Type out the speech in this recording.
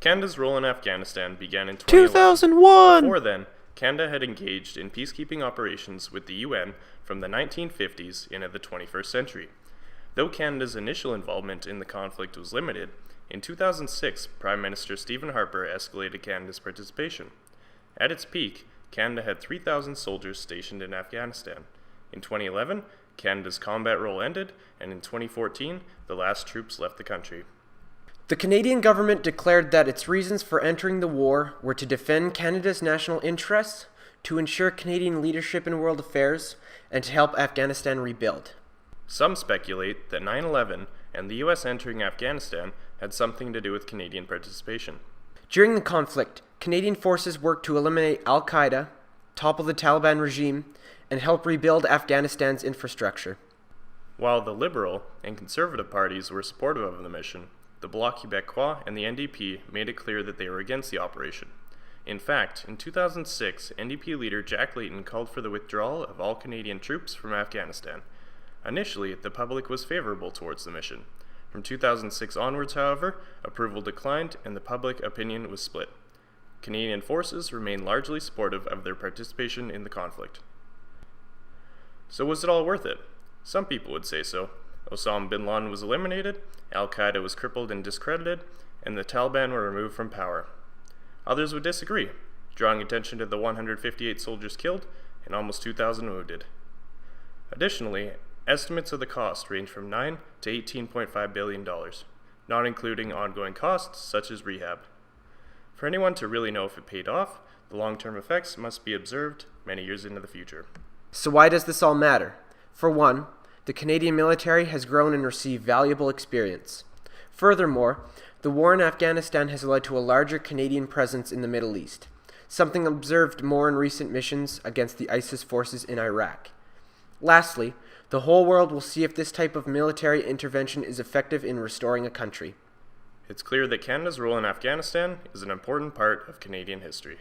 Canada's role in Afghanistan began in 2011. 2001! Before then, Canada had engaged in peacekeeping operations with the UN from the 1950s into the 21st century. Though Canada's initial involvement in the conflict was limited, in 2006, Prime Minister Stephen Harper escalated Canada's participation. At its peak, Canada had 3,000 soldiers stationed in Afghanistan. In 2011, Canada's combat role ended, and in 2014, the last troops left the country. The Canadian government declared that its reasons for entering the war were to defend Canada's national interests, to ensure Canadian leadership in world affairs, and to help Afghanistan rebuild. Some speculate that 9/11 and the US entering Afghanistan had something to do with Canadian participation. During the conflict, Canadian forces worked to eliminate Al-Qaeda, topple the Taliban regime, and help rebuild Afghanistan's infrastructure. While the Liberal and Conservative parties were supportive of the mission, the Bloc Québécois and the NDP made it clear that they were against the operation. In fact, in 2006, NDP leader Jack Layton called for the withdrawal of all Canadian troops from Afghanistan. Initially, the public was favorable towards the mission. From 2006 onwards, however, approval declined and the public opinion was split. Canadian forces remain largely supportive of their participation in the conflict. So was it all worth it? Some people would say so. Osama bin Laden was eliminated, Al-Qaeda was crippled and discredited, and the Taliban were removed from power. Others would disagree, drawing attention to the 158 soldiers killed and almost 2,000 wounded. Additionally, estimates of the cost range from $9 to $18.5 billion, not including ongoing costs such as rehab. For anyone to really know if it paid off, the long-term effects must be observed many years into the future. So why does this all matter? For one, the Canadian military has grown and received valuable experience. Furthermore, the war in Afghanistan has led to a larger Canadian presence in the Middle East, something observed more in recent missions against the ISIS forces in Iraq. Lastly, the whole world will see if this type of military intervention is effective in restoring a country. It's clear that Canada's role in Afghanistan is an important part of Canadian history.